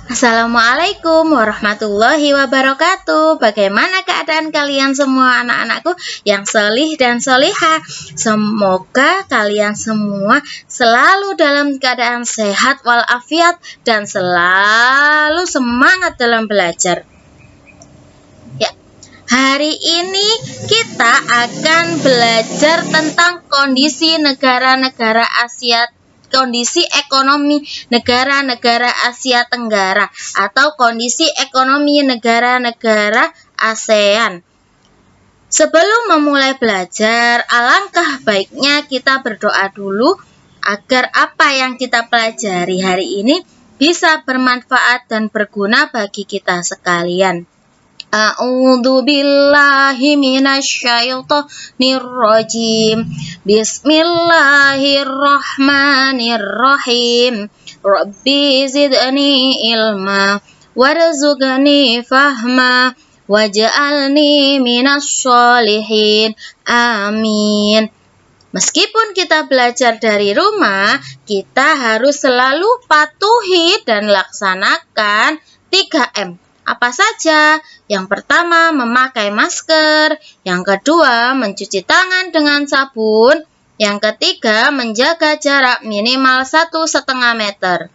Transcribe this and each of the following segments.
Assalamualaikum warahmatullahi wabarakatuh. Bagaimana keadaan kalian semua anak-anakku yang solih dan solihah? Semoga kalian semua selalu dalam keadaan sehat walafiat dan selalu semangat dalam belajar. Ya, hari ini kita akan belajar tentang kondisi negara-negara Asia, kondisi ekonomi negara-negara Asia Tenggara atau kondisi ekonomi negara-negara ASEAN. Sebelum memulai belajar, alangkah baiknya kita berdoa dulu agar apa yang kita pelajari hari ini bisa bermanfaat dan berguna bagi kita sekalian. A'udzu billahi minasyaitonir rajim. Bismillahirrahmanirrahim. Rabbi zidni ilma warzuqni fahma waj'alni minas sholihin. Amin. Meskipun kita belajar dari rumah, kita harus selalu patuhi dan laksanakan 3M. Apa saja? Yang pertama, memakai masker. Yang kedua, mencuci tangan dengan sabun. Yang ketiga, menjaga jarak minimal 1,5 meter.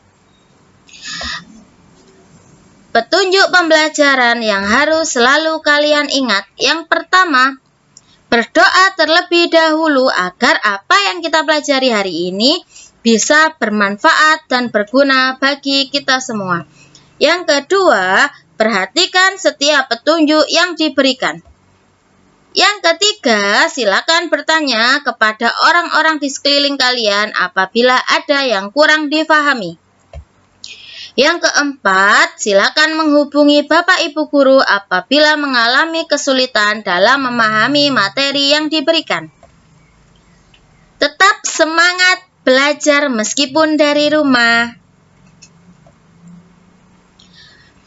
Petunjuk pembelajaran yang harus selalu kalian ingat. Yang pertama, berdoa terlebih dahulu agar apa yang kita pelajari hari ini bisa bermanfaat dan berguna bagi kita semua. Yang kedua, perhatikan setiap petunjuk yang diberikan. Yang ketiga, silakan bertanya kepada orang-orang di sekeliling kalian apabila ada yang kurang difahami. Yang keempat, silakan menghubungi Bapak Ibu Guru apabila mengalami kesulitan dalam memahami materi yang diberikan. Tetap semangat belajar meskipun dari rumah.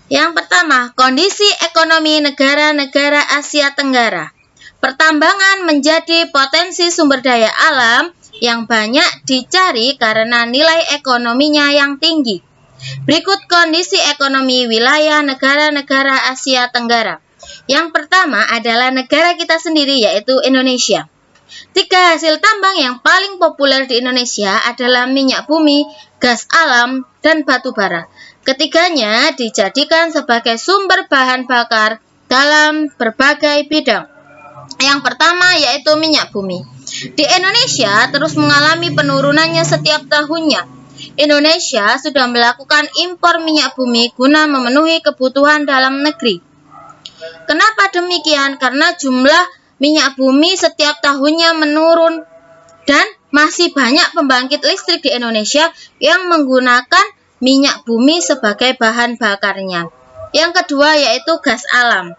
Yang pertama, kondisi ekonomi negara-negara Asia Tenggara. Pertambangan menjadi potensi sumber daya alam yang banyak dicari karena nilai ekonominya yang tinggi. Berikut kondisi ekonomi wilayah negara-negara Asia Tenggara. Yang pertama adalah negara kita sendiri, yaitu Indonesia. 3 hasil tambang yang paling populer di Indonesia adalah minyak bumi, gas alam, dan batu bara. Ketiganya dijadikan sebagai sumber bahan bakar dalam berbagai bidang. Yang pertama yaitu minyak bumi. Di Indonesia terus mengalami penurunannya setiap tahunnya. Indonesia sudah melakukan impor minyak bumi guna memenuhi kebutuhan dalam negeri. Kenapa demikian? Karena jumlah minyak bumi setiap tahunnya menurun dan masih banyak pembangkit listrik di Indonesia yang menggunakan minyak bumi sebagai bahan bakarnya. Yang kedua yaitu gas alam.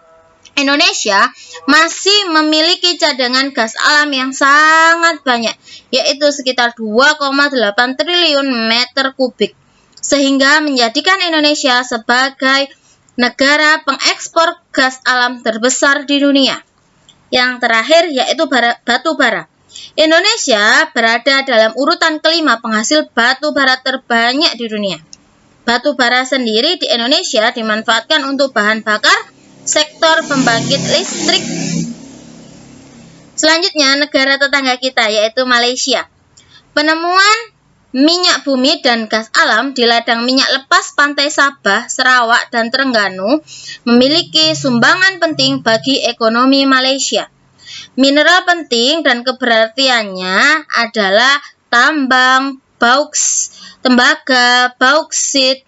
Indonesia masih memiliki cadangan gas alam yang sangat banyak, yaitu sekitar 2,8 triliun meter kubik, sehingga menjadikan Indonesia sebagai negara pengekspor gas alam terbesar di dunia. Yang terakhir yaitu batu bara. Indonesia berada dalam urutan kelima penghasil batu bara terbanyak di dunia. Batu bara sendiri di Indonesia dimanfaatkan untuk bahan bakar sektor pembangkit listrik. Selanjutnya, negara tetangga kita yaitu Malaysia. Penemuan minyak bumi dan gas alam di ladang minyak lepas pantai Sabah, Sarawak, dan Terengganu memiliki sumbangan penting bagi ekonomi Malaysia. Mineral penting dan keberartiannya adalah tambang, tembaga, bauksit,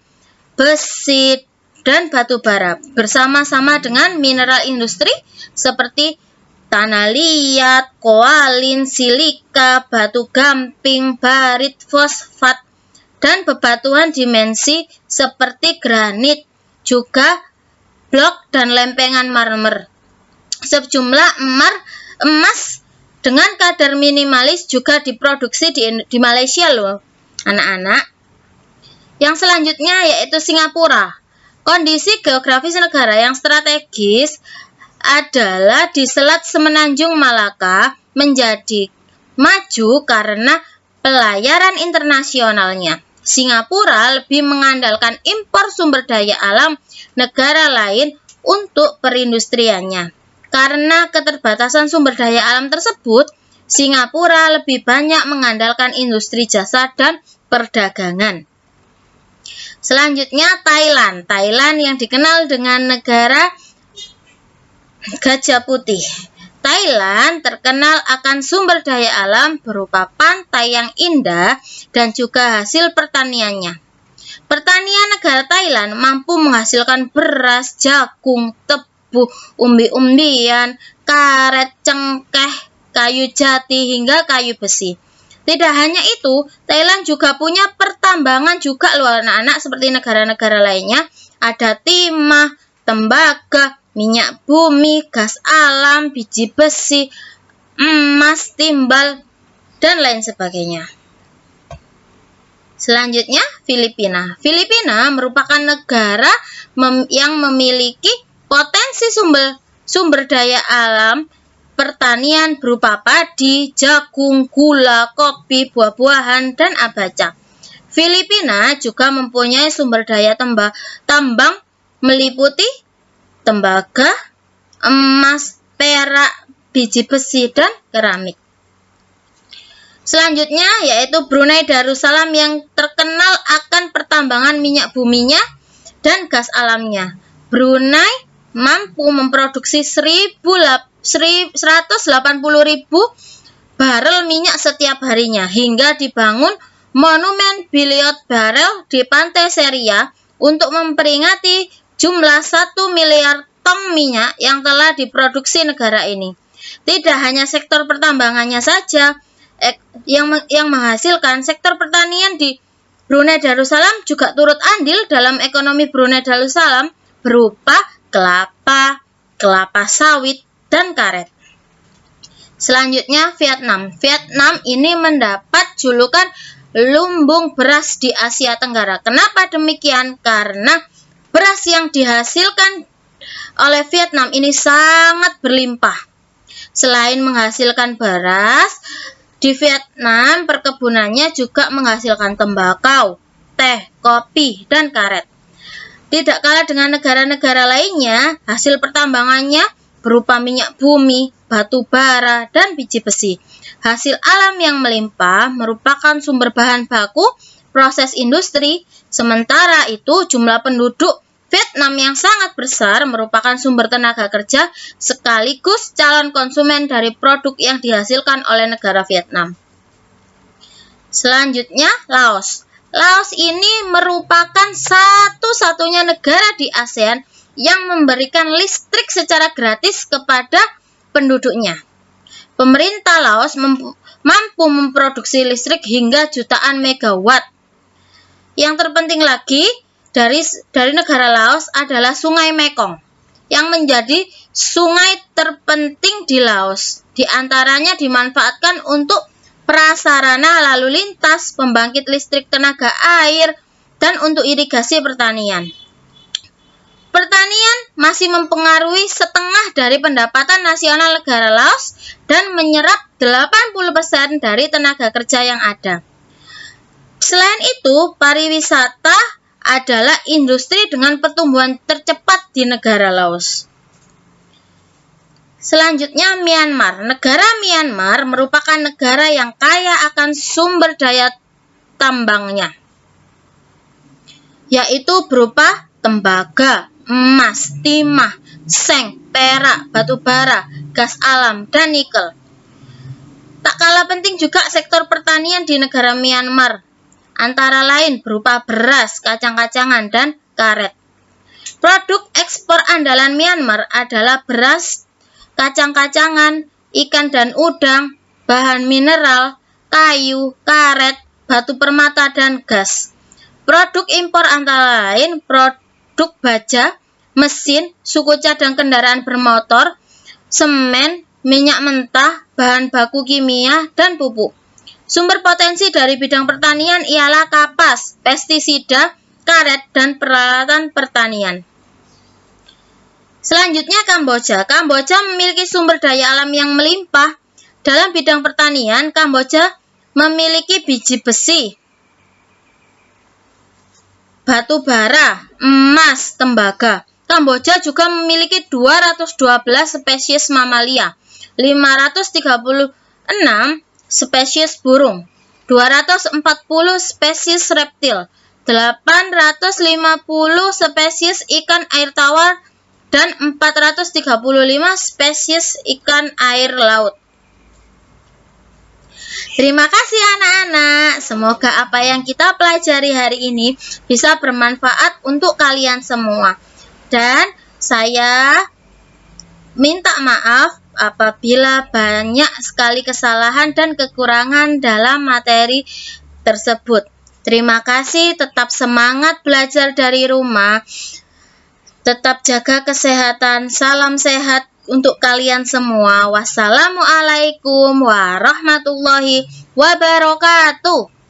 besi, dan batu bara bersama-sama dengan mineral industri seperti tanah liat, koalin, silika, batu gamping, barit, fosfat, dan bebatuan dimensi seperti granit, juga blok dan lempengan marmer. Sejumlah emas dengan kadar minimalis juga diproduksi di Malaysia loh, anak-anak. Yang selanjutnya yaitu Singapura. Kondisi geografis negara yang strategis adalah di Selat Semenanjung Malaka menjadi maju karena pelayaran internasionalnya. Singapura lebih mengandalkan impor sumber daya alam negara lain untuk perindustriannya. Karena keterbatasan sumber daya alam tersebut, Singapura lebih banyak mengandalkan industri jasa dan perdagangan. Selanjutnya Thailand. Thailand yang dikenal dengan negara gajah putih. Thailand terkenal akan sumber daya alam berupa pantai yang indah dan juga hasil pertaniannya. Pertanian negara Thailand mampu menghasilkan beras, jagung, tebu, umbi-umbian, karet, cengkeh, kayu jati, hingga kayu besi. Tidak hanya itu, Thailand juga punya pertambangan juga loh anak-anak seperti negara-negara lainnya. Ada timah, tembaga, minyak bumi, gas alam, biji besi, emas, timbal, dan lain sebagainya. Selanjutnya, Filipina. Filipina merupakan negara yang memiliki potensi sumber daya alam pertanian berupa padi, jagung, gula, kopi, buah-buahan, dan abaca. Filipina juga mempunyai sumber daya tambang meliputi tembaga, emas, perak, biji besi, dan keramik. Selanjutnya yaitu Brunei Darussalam yang terkenal akan pertambangan minyak buminya dan gas alamnya. Brunei mampu memproduksi 180.000 barel minyak setiap harinya hingga dibangun monumen Biliot Barel di pantai Seria untuk memperingati jumlah 1 miliar ton minyak yang telah diproduksi negara ini. Tidak hanya sektor pertambangannya saja yang menghasilkan, sektor pertanian di Brunei Darussalam juga turut andil dalam ekonomi Brunei Darussalam berupa kelapa, kelapa sawit, dan karet. Selanjutnya Vietnam. Vietnam ini mendapat julukan lumbung beras di Asia Tenggara. Kenapa demikian? Karena beras yang dihasilkan oleh Vietnam ini sangat berlimpah. Selain menghasilkan beras, di Vietnam perkebunannya juga menghasilkan tembakau, teh, kopi, dan karet. Tidak kalah dengan negara-negara lainnya, hasil pertambangannya berupa minyak bumi, batu bara, dan biji besi. Hasil alam yang melimpah merupakan sumber bahan baku proses industri. Sementara itu, jumlah penduduk Vietnam yang sangat besar merupakan sumber tenaga kerja sekaligus calon konsumen dari produk yang dihasilkan oleh negara Vietnam. Selanjutnya, Laos. Laos ini merupakan satu-satunya negara di ASEAN yang memberikan listrik secara gratis kepada penduduknya. Pemerintah Laos mampu memproduksi listrik hingga jutaan megawatt. Yang terpenting lagi, dari negara Laos adalah Sungai Mekong yang menjadi sungai terpenting di Laos. Di antaranya dimanfaatkan untuk prasarana lalu lintas, pembangkit listrik tenaga air, dan untuk irigasi pertanian. Pertanian masih mempengaruhi setengah dari pendapatan nasional negara Laos dan menyerap 80% dari tenaga kerja yang ada. Selain itu, pariwisata adalah industri dengan pertumbuhan tercepat di negara Laos. Selanjutnya Myanmar. Negara Myanmar merupakan negara yang kaya akan sumber daya tambangnya, yaitu berupa tembaga, emas, timah, seng, perak, batu bara, gas alam, dan nikel. Tak kalah penting juga sektor pertanian di negara Myanmar, antara lain berupa beras, kacang-kacangan, dan karet. Produk ekspor andalan Myanmar adalah beras, kacang-kacangan, ikan dan udang, bahan mineral, kayu, karet, batu permata, dan gas. Produk impor antara lain produk baja, mesin, suku cadang kendaraan bermotor, semen, minyak mentah, bahan baku kimia, dan pupuk. Sumber potensi dari bidang pertanian ialah kapas, pestisida, karet, dan peralatan pertanian. Selanjutnya Kamboja. Kamboja memiliki sumber daya alam yang melimpah. Dalam bidang pertanian, Kamboja memiliki biji besi, batu bara, emas, tembaga. Kamboja juga memiliki 212 spesies mamalia, 536 spesies burung, 240 spesies reptil, 850 spesies ikan air tawar, dan 435 spesies ikan air laut. Terima kasih anak-anak. Semoga apa yang kita pelajari hari ini bisa bermanfaat untuk kalian semua. Dan saya minta maaf apabila banyak sekali kesalahan dan kekurangan dalam materi tersebut. Terima kasih, tetap semangat belajar dari rumah. Tetap jaga kesehatan. Salam sehat untuk kalian semua. Wassalamualaikum warahmatullahi wabarakatuh.